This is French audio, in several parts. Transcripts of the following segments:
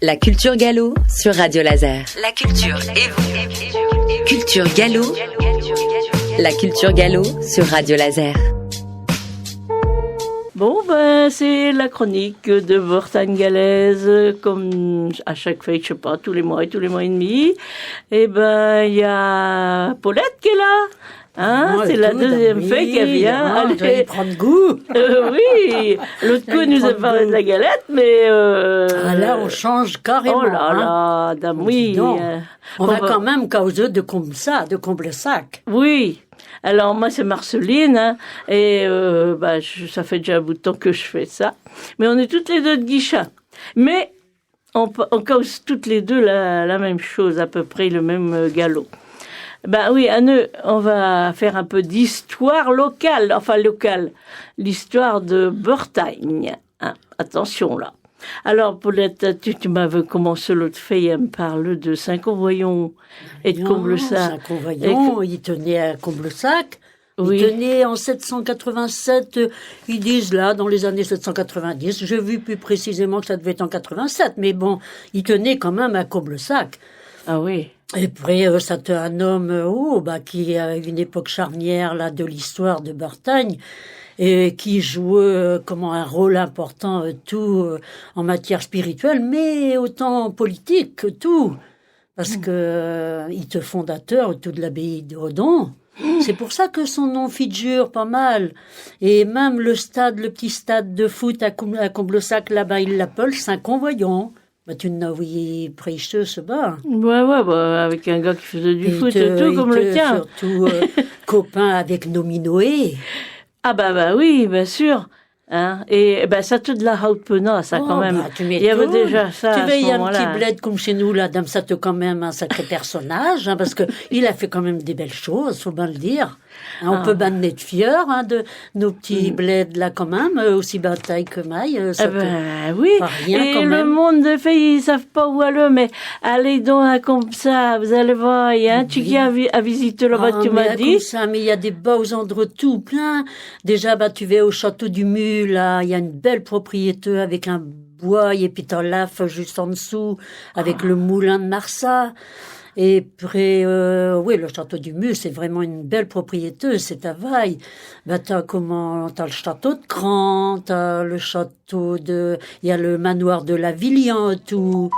La culture gallo sur Radio Laser. La culture et vous. Culture gallo. La culture gallo sur Radio Laser. Bon, c'est la chronique de Bretagne galaise, comme à chaque fois, je sais pas, tous les mois et demi. Et il y a Paulette qui est là. C'est la deuxième fois qu'elle vient. Elle doit y prendre goût. Oui, l'autre coup, nous a parlé de la galette, mais... là, on change carrément. Oh là là, dame, oui. On va quand même causer de Comblesac. Oui. Alors, moi, c'est Marceline, et ça fait déjà un bout de temps que je fais ça. Mais on est toutes les deux de Guichin. Mais on cause toutes les deux la même chose, à peu près le même galop. Oui, on va faire un peu d'histoire locale, l'histoire de Bretagne. Attention, là. Alors, Paulette, tu m'avais commencé l'autre fois, elle me parle de Saint-Convoyant et de Comblesac. Saint-Convoyant, il tenait à Comblesac. Oui. Il tenait en 787, ils disent là, dans les années 790. J'ai vu plus précisément que ça devait être en 87, mais bon, il tenait quand même à Comblesac. Ah oui. Et après, c'était un homme qui a une époque charnière là de l'histoire de Bretagne et qui jouait un rôle important en matière spirituelle, mais autant politique que tout, parce que il était fondateur tout de l'abbaye de Redon. C'est pour ça que son nom figure pas mal. Et même le petit stade de foot à Comblesac, là-bas, il l'appelle Saint-Convoyant. Tu n'as vu prêcher ce bas. Ouais, avec un gars qui faisait du foot et tout, comme le tien. Surtout copain avec Nominoé. Oui, bien sûr. Et ça te de la haute pena, ça quand même. Il y avait déjà ça. Tu à vois, il y a un moment-là. petit bled comme chez nous, là, dame, ça te quand même un sacré personnage, parce que il a fait quand même des belles choses, faut bien le dire. On peut bien être fiers de nos petits bleds là quand même, aussi bataille que maille. Oui. Pas rien, et quand le même. monde de filles, ils savent pas où aller, mais allez donc comme ça, vous allez voir, il y a un truc à visiter là-bas, tu m'as dit. Comme ça, mais il y a des beaux endroits tout plein. Déjà, tu vas au château du Mu, là, il y a une belle propriété avec un bois, et puis t'as l'AF juste en dessous, avec le moulin de Marsat. Et après, le château du Mu, c'est vraiment une belle propriété, c'est à Vaille. T'as le château de Cran, t'as le château il y a le manoir de la Villian, tout.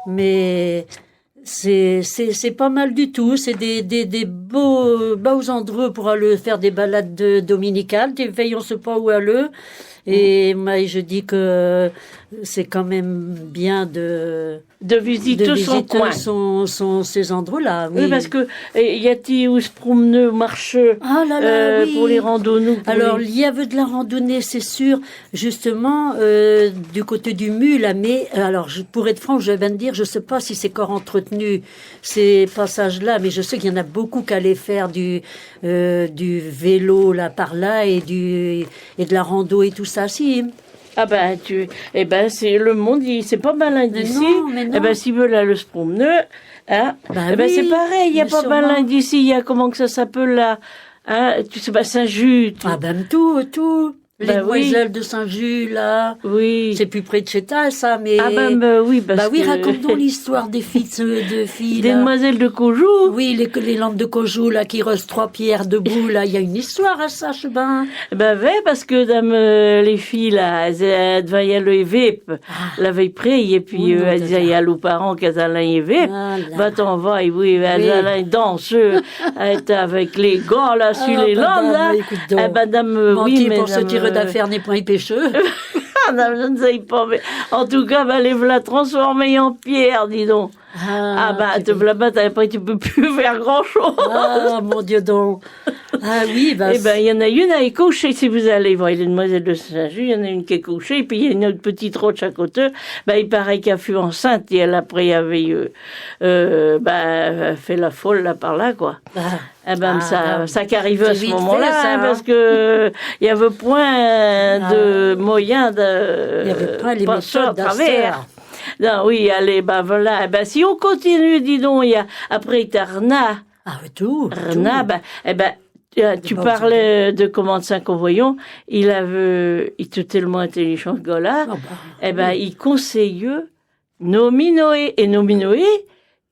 Mais c'est pas mal du tout, c'est des beaux endroits pour aller faire des balades dominicales, des veilles, on sait pas où aller. Et moi, je dis que c'est quand même bien de visiter son coin. Ces endroits-là. Oui, parce que y a-t-il où se promener au marché pour les randonnées. Alors, il y avait de la randonnée, c'est sûr, justement, du côté du Mu, là, mais alors, pour être franc, je vais te dire, je sais pas si c'est encore entretenu, ces passages-là, mais je sais qu'il y en a beaucoup qui allaient faire du vélo, là, par là, et de la rando et tout ça, si. C'est le monde, c'est pas malin d'ici. S'ils veulent aller se promener, c'est pareil, il y a pas malin d'ici, il y a comment que ça s'appelle là, tu sais pas, Saint-Just. Tout. Les demoiselles de Saint-Just, là. Oui. C'est plus près de chez toi, ça, mais. Oui, parce que... raconte-nous l'histoire des filles, des là. demoiselles de Cojou. Oui, les lampes de Cojou, là, qui restent 3 pierres debout, là. Il y a une histoire à ça, je ben. Parce que, les filles, là, elles devaient y aller vip. La veille près, et puis, elles disaient y aller aux parents qu'elles allaient y vip. T'en vas, elles allaient danser, être avec les gars, là, sur les lampes, là. Pour se tirer d'affaires n'est point pêcheux. Je ne sais pas, mais en tout cas, les voilà transformés en pierre, dis donc. Après, tu peux plus faire grand-chose. Mon Dieu donc. Oui, il y en a une à coucher, si vous allez voir les demoiselles de Saint-Just, il y en a une qui est couchée, et puis il y a une autre petite roche à côté. Il paraît qu'elle fut enceinte, et elle, après, avait fait la folle, là, par là, quoi. Ça qu'arrivait à ce moment-là, parce que il y avait point de moyen de il y avait pas les passer à méthodes travers. Non, oui, allez, voilà. Si on continue, dis donc, il y a, après, t'as Renat. Renat, tu parlais de comment Saint-Convoyant, il était tellement intelligent, ce gars-là, il conseillait Nominoé. Et Nominoé,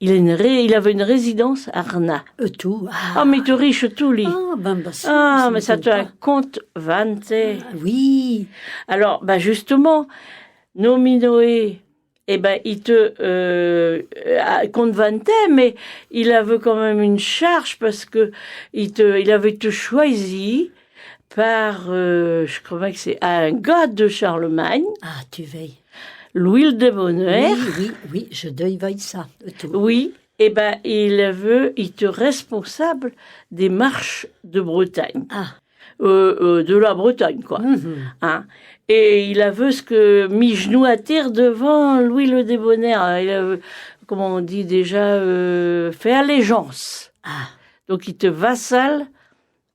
il avait une résidence à Arna. Tout. Ah, mais tu riche tout, lui. Mais ça te raconte Vante. Oui. Alors, justement, Nominoé, il te compte Vante, mais il avait quand même une charge parce que il avait été choisi par, je crois que c'est un gars de Charlemagne. Ah, tu veilles. Louis le Débonnaire. Oui, je veille ça. Tout. Oui, il te responsable des marches de Bretagne. De la Bretagne, quoi. Hein? Et il a vu ce que mis genou à terre devant Louis le Débonnaire. Il a, comment on dit déjà, fait allégeance. Donc il te vassale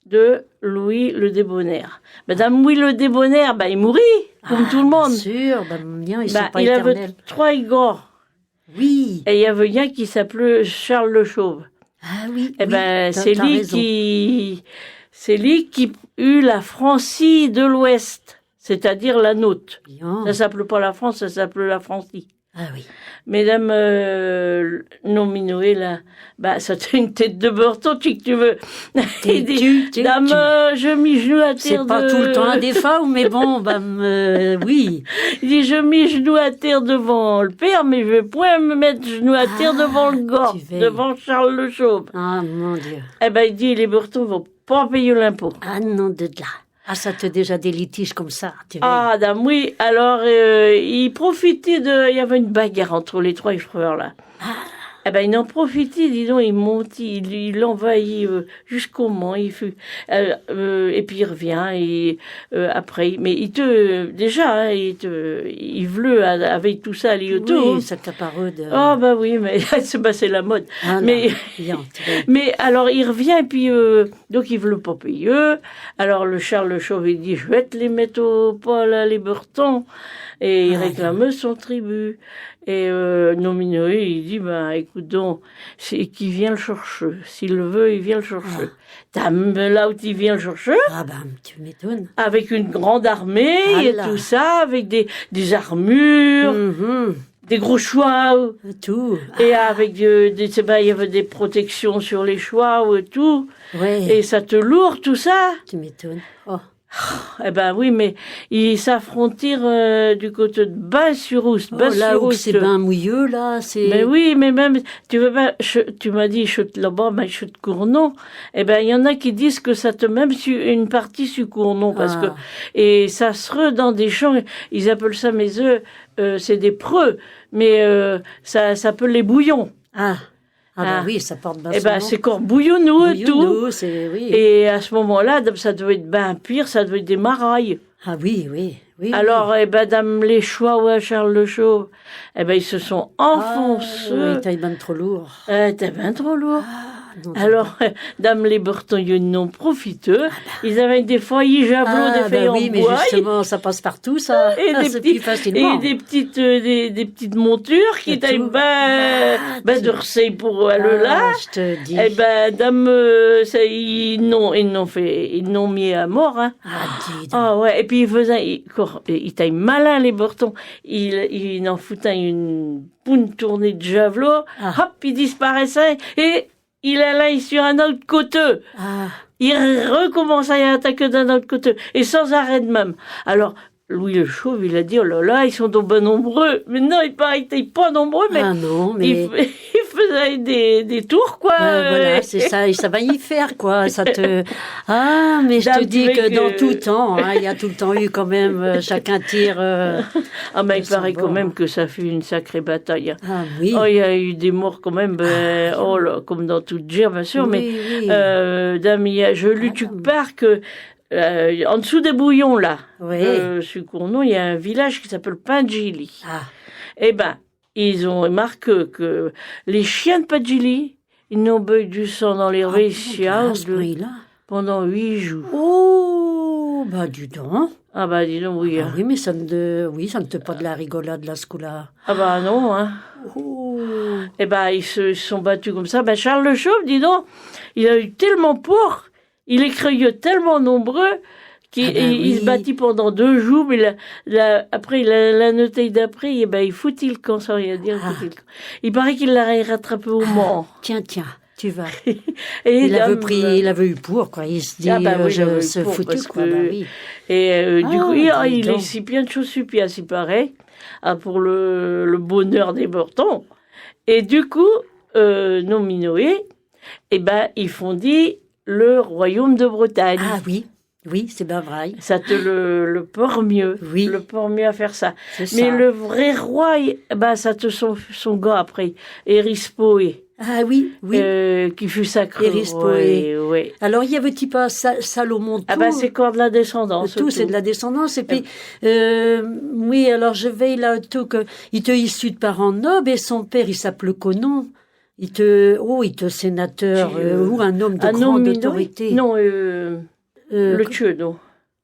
de Louis le Débonnaire. Madame Louis le Débonnaire, il mourit, comme tout le monde. Bien sûr, ils sont pas il éternels. avait 3 igors. Oui. Et il y avait un qui s'appelait Charles le Chauve. Ah oui. C'est lui qui eut la Francie de l'Ouest, c'est-à-dire la nôtre. Bien. Ça s'appelle pas la France, ça s'appelle la Francie. Ah oui. Mesdames Nominoé, là, ça t'a une tête de beurre-ton, que tu veux. Il dit, dame, je m'y genou à terre C'est pas tout le temps des femmes, mais bon, oui. Il dit, je m'y genou à terre devant le père, mais je vais point me mettre genou à terre devant le gars, devant Charles le Chauve. Ah, mon Dieu. Il dit, les beurretons vont pas payer l'impôt. Ah, non, de là. Ah, ça te déjà des litiges comme ça. Dame, oui. Alors, il profitait il y avait une bagarre entre les 3 frères, là. Il en profitait, dis donc, il monte, il envahit jusqu'au Mans, et puis il revient, après, mais il veut, avec tout ça, aller autour. Oui, ça t'apparaît de... Oui, mais c'est la mode. Mais alors, il revient, et puis, donc il veut pas payer. Alors, le Charles le Chauve, il dit, je vais te les mettre au pas, là, les beurretons. Et il réclame son tribut. Et Nominoé, il dit, écoute donc, c'est qui vient le chercher. S'il le veut, il vient le chercher. Là où il vient le chercher. Tu m'étonnes. Avec une grande armée et tout ça, avec des armures, des gros choix. Tout. Et avec il y avait des protections sur les choix et tout. Ouais. Et ça te lourd, tout ça. Tu m'étonnes. Oui, mais ils s'affrontirent du côté de Bain-sur-Oust. Là où c'est bien mouilleux, là, c'est... Mais oui, mais même, tu m'as dit, chute là-bas, chute Cournon. Il y en a qui disent que ça te même une partie sur Cournon, parce que, et ça serait dans des champs, ils appellent ça, mais c'est des preux, mais ça s'appelle les bouillons. Oui, ça porte bien c'est encore bouillonneux et tout. Oui. Et à ce moment-là, ça devait être bien pire, ça devait être des marailles. Oui. Alors, dame les choix, Charles le Chauve, ils se sont enfoncés. T'as bien trop lourd. T'as bien trop lourd. Alors, dame les beurretons, ils n'ont profité. Ils avaient des foyers javelots, des feuilles en bois. Mais justement, ça passe partout, ça. Et des petites montures qui étaient de receille pour aller là. Je te dis. Dame, ils n'ont mis à mort, hein. Et puis ils étaient malins, les beurretons. Ils en foutaient une tournée de javelot. Hop, ils disparaissaient. Et il allait sur un autre côté. Il recommençait à attaquer d'un autre côté. Et sans arrêt de même. Alors, Louis le Chauve, il a dit, oh là là, ils sont donc bien nombreux. Mais non, il n'étaient pas nombreux, mais... il faisait des tours, quoi. Voilà, c'est ça. Et ça va y faire, quoi. Ça te... mais je te dis que dans tout temps, il y a tout le temps eu quand même, chacun tire... il paraît quand même que ça fut une sacrée bataille. Oui. Il y a eu des morts quand même, comme dans toute guerre, bien sûr, mais je lui tu pars que en dessous des bouillons, là, sur Cournon, il y a un village qui s'appelle Pingili. Ils ont remarqué que les chiens de Pingili, ils n'ont bu du sang dans les ruisseaux pendant 8 jours. Oh, dis donc. Dis donc, oui. Oui, mais ça ne te pas de la rigolade, là, ce coup-là. Non, hein. Ils se sont battus comme ça. Charles le Chauve, dis donc, il a eu tellement peur, il est crayeux tellement nombreux, il se battit pendant 2 jours, mais après, la noté d'après, il foutit le camp sans rien dire. Il paraît qu'il l'a rattrapé au Mans. Tiens, tu vas. Et il avait eu pour, quoi. Il se dit, je se foutu, quoi. Oui. Et du coup, il est si bien de Chaussupia, s'il paraît, pour le bonheur des Bortons. Et du coup, Nominoé, ils fondit le royaume de Bretagne. Ah oui. Oui, c'est bien vrai. Ça te le porte mieux. Oui. Le porte mieux à faire ça. C'est Mais ça. le vrai roi, ça te son gars après, Erispoé. Ah oui. Qui fut sacré. Erispoé. Ouais. Alors, il y avait-il pas Salomon tout. C'est quoi de la descendance. Tout, c'est de la descendance. Et puis, oui, alors je veille là tout que il te issu de parents nobles et son père, il s'appelait Conon. Il te sénateur ou un homme de grande autorité. Non, le Dieu, non.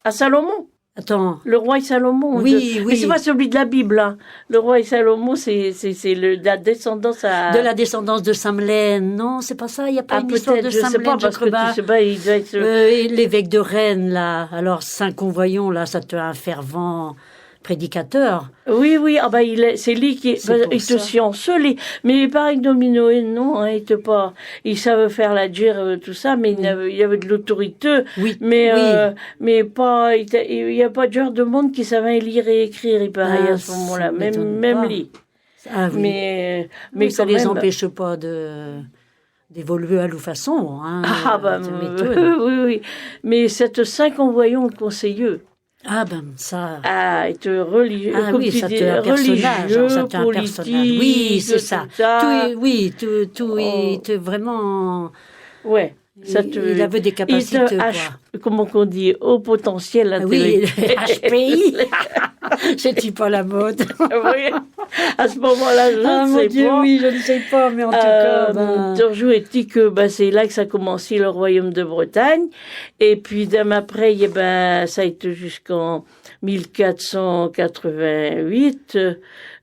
À Salomon. Attends. Le roi Salomon. Oui. Mais c'est pas celui de la Bible, hein. Le roi Salomon, c'est la descendance à... De la descendance de Samlaine. Non, c'est pas ça. Il n'y a pas une histoire de Samlaine, je sais pas, parce que tu sais pas, il doit être... l'évêque de Rennes, là. Alors, Saint-Convoyant, là, ça te un fervent prédicateur. Oui, c'est lui qui il te sciencelé. Mais pareil que Nominoé, non, hein, il savait faire la gire, tout ça, mais il y avait de l'autorité. Oui. Mais pas, il y a pas de genre de monde qui savait lire et écrire, il paraît, à ce moment-là. Même lui. Ah oui. Mais ça les empêche pas d'évoluer à leur façon, hein. Oui. Mais cette Saint-Convoyant conseilleux. Ça. Il te religieux. Comme tu dis, religieux, politique. Oui, c'est ça. Tout est vraiment. Ouais. Il avait des capacités, comment qu'on dit, au potentiel intellectuel. Oui, HPI. C'est pas la mode. Oui. À ce moment-là, je ne sais Dieu, pas. Oui, je ne sais pas, mais en tout cas. Toujours est-il que c'est là que ça a commencé le royaume de Bretagne. Et puis, après, ça a été jusqu'en 1488.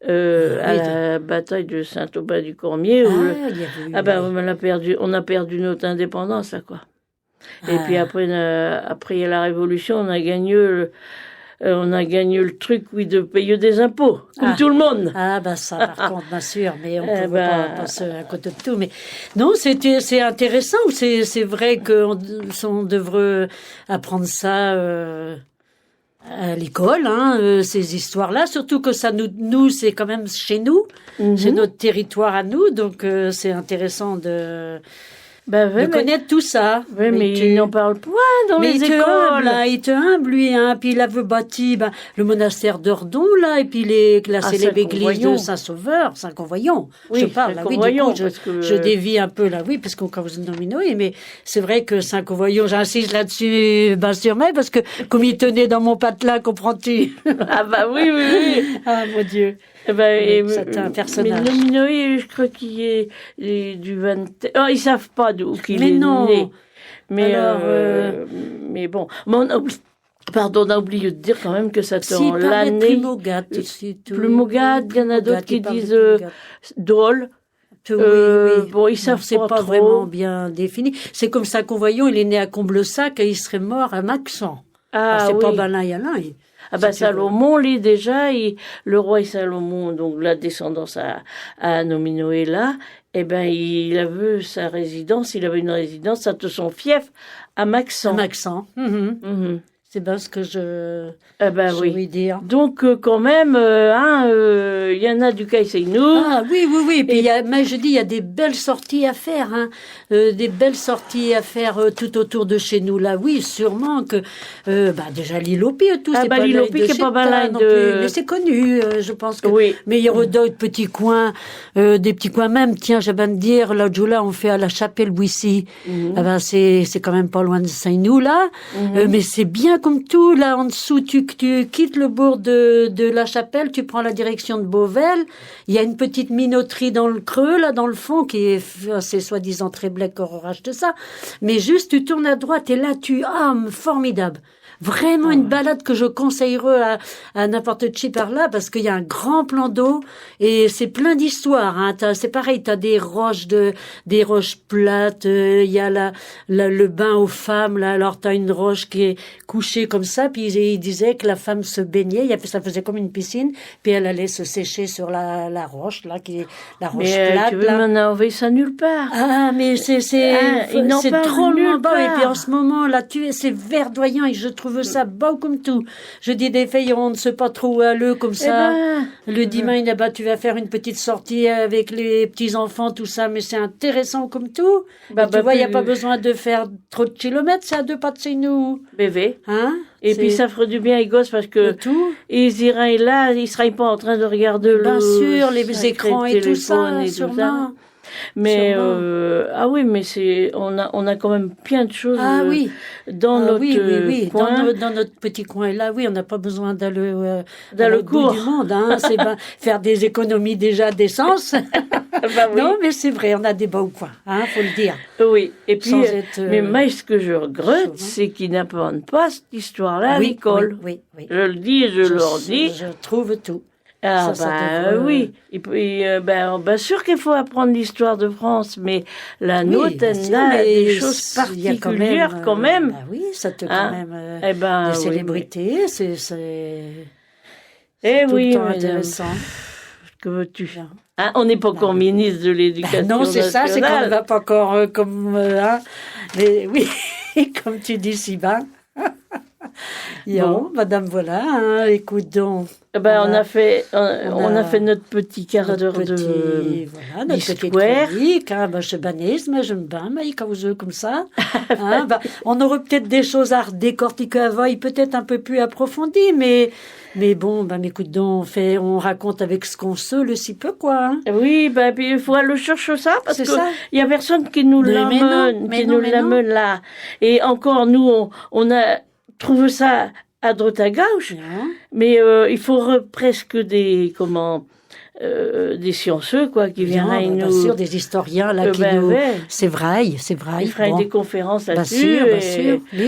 À la bataille de Saint-Aubin-du-Cormier. On a perdu notre indépendance, là, quoi. Et puis après, il y a la Révolution, on a gagné le truc, de payer des impôts, comme tout le monde. Ça, par contre, bien sûr, mais on ne peut pas passer à côté de tout. Mais non, c'est intéressant. C'est vrai qu'on devrait apprendre ça à l'école, ces histoires-là, surtout que ça nous c'est quand même chez nous, c'est notre territoire à nous, donc c'est intéressant de connaître tout ça. Oui, mais ils n'en parlent pas dans les écoles. Il te humble, lui, puis il avait bâti le monastère d'Ordon, là, et puis la célèbre église de Saint-Sauveur, Saint-Convoyant. Oui, je parle, du coup, je dévie un peu, là, oui, parce qu'on cause Nominoé, mais c'est vrai que Saint-Convoyant, j'insiste là-dessus, sur moi, parce que comme il tenait dans mon patelin, comprends-tu? Oui. Mon Dieu. C'est un personnage. Mais Nominoé, je crois qu'il est du 20... ils savent pas d'où qu'il est né. Mais alors, mais bon. On a oublié de dire quand même que ça en l'année... Plumogade, il y en a d'autres qui disent Dole. Oui. Ils savent c'est pas vraiment bien défini. C'est comme ça qu'on voyait, il est né à Comblesac et il serait mort à Maxent. C'est pas Balin et Alain. Salomon, lui, déjà, le roi Salomon, donc la descendance à Nominoé là, il avait sa résidence, il avait une résidence à son fief à Maxent. C'est bien ce que je veux dire. Donc, quand même, il y en a du Caïseinou. Oui. Puis, il y a des belles sorties à faire, des belles sorties à faire tout autour de chez nous, là. Oui, sûrement que, déjà l'île au Pied, tout. C'est pas l'île au Pied qui est pas mal non plus. Mais c'est connu, je pense que. Oui. Mais il y aura d'autres petits coins, des petits coins même. Tiens, j'avais à me dire, l'autre jour là, on fait à la chapelle Bouissy. C'est quand même pas loin de Saint-Nou, là. Mais c'est bien comme tout, là, en dessous, tu quittes le bourg de la chapelle, tu prends la direction de Beauvel, il y a une petite minoterie dans le creux, là, dans le fond, c'est soi-disant très black orage de ça, mais juste, tu tournes à droite, et là, formidable. Vraiment une balade que je conseillerais à n'importe qui par là, parce qu'il y a un grand plan d'eau et c'est plein d'histoires. Hein. C'est pareil, t'as des roches plates. Il y a le bain aux femmes là. Alors t'as une roche qui est couchée comme ça, puis il disait que la femme se baignait. Ça faisait comme une piscine, puis elle allait se sécher sur la roche là, qui est la roche plate. Tu veux m'en envoyer ça nulle part. Ah, mais c'est trop loin bas. Et puis en ce moment, là, c'est verdoyant et je trouve ça beau comme tout. Je dis des filles, on ne sait pas trop où aller comme ça. Le dimanche, tu vas faire une petite sortie avec les petits-enfants, tout ça, mais c'est intéressant comme tout. Tu vois, il n'y a pas besoin de faire trop de kilomètres, c'est à 2 pas de chez nous. Bébé. Hein? Et puis ça ferait du bien aux gosses parce que ils iraient là, ils seraient pas en train de regarder bien sûr, les écrans et tout ça, sûrement. Mais oui, mais on a quand même plein de choses dans notre coin. Dans notre petit coin là, oui, on n'a pas besoin d'aller dans le bout du monde, hein. C'est faire des économies déjà d'essence. Non, mais c'est vrai, on a des beaux coins, hein, faut le dire. Oui, et puis mais moi ce que je regrette, c'est qu'ils n'apprennent pas cette histoire-là à l'école. Oui. Je le dis et je leur dis. Je trouve tout. Ah oui, et puis sûr qu'il faut apprendre l'histoire de France, mais la nôtre elle a des choses particulières quand même. Oui, ça te quand même des célébrités, c'est tout le temps intéressant. Que veux-tu? Hein, on n'est pas encore ministre de l'Éducation nationale. Non, c'est ça, c'est qu'on ne va pas encore mais oui, comme tu dis si bien. Bon, madame, voilà, hein, écoute donc. On a fait notre petit quart d'heure notre petite chronique, hein, je banise, mais j'aime bien, mais quand vous comme ça. Hein, on aurait peut-être des choses à décortiquer avant, peut-être un peu plus approfondies, mais bon, écoute donc, on raconte avec ce qu'on sait, le si peu, quoi. Hein. Oui, puis il faut aller chercher ça, parce que il y a personne qui nous l'amène là. Et encore, nous, on a trouvé ça à droite à gauche, mais il faut presque des scienceux qui viennent bien sûr, des historiens là c'est vrai. Ils feraient des conférences là-dessus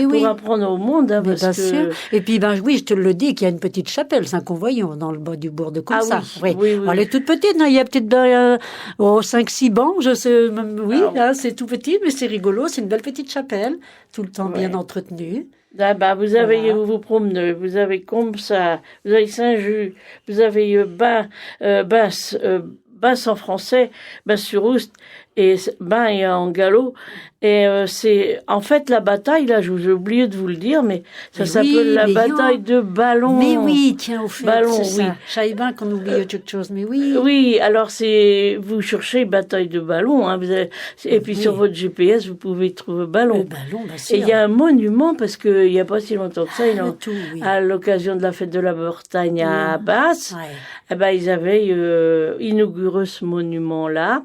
pour apprendre au monde, hein, parce que... sûr. Et puis oui, je te le dis qu'il y a une petite chapelle Saint-Convoyant dans le bas du bourg de Coursat. Oui. Elle est toute petite, il y a peut-être 5-6 bancs, je sais même, c'est tout petit, mais c'est rigolo, c'est une belle petite chapelle, tout le temps bien entretenue. Vous avez vous promenez, vous avez comme ça, vous avez Saint-Just, vous avez Basse en français, Basse-sur-Oust et en gallo. Et c'est en fait la bataille là, j'ai oublié de vous le dire, mais ça s'appelle la bataille de Ballon. Mais oui, tiens, au fait, Ballon, c'est ça. Je savais bien qu'on oubliait quelque chose, mais oui. Oui, alors vous cherchez bataille de Ballon, hein, et puis sur votre GPS vous pouvez trouver Ballon. Ballon, bien sûr. Et il y a un monument parce que il y a pas si longtemps que ça, à l'occasion de la fête de la Bretagne à Basse, ils avaient inauguré ce monument là.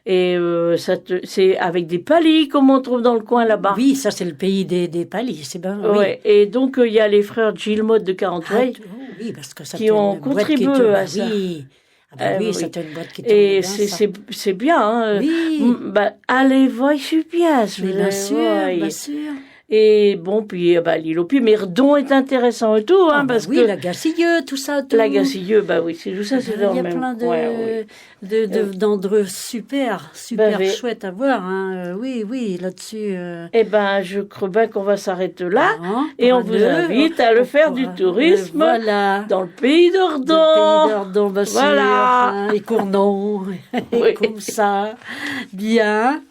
Et c'est avec des palis comme on trouve dans le coin là-bas. Oui, ça c'est le pays des palis, c'est bien. Ouais. Et donc il y a les frères Gilmotte de Caranteuil parce que ça qui ont contribué à ça. Oui, c'était une boîte qui était bien. Et c'est bien. Hein. Oui. Allez voir sur pièce. Bien sûr. Et bon, puis l'île au Puy, mais Redon est intéressant et tout, hein, parce que la Gacilleux, tout ça, tout. La Gacilleux, c'est tout ça, c'est dans le même. Il y a plein d'endroits super chouettes à voir, hein. Oui, là-dessus. Je crois bien qu'on va s'arrêter là, et on vous invite à le faire du tourisme dans le pays d'Ordon. Voilà. Et Cournon, et comme ça, bien.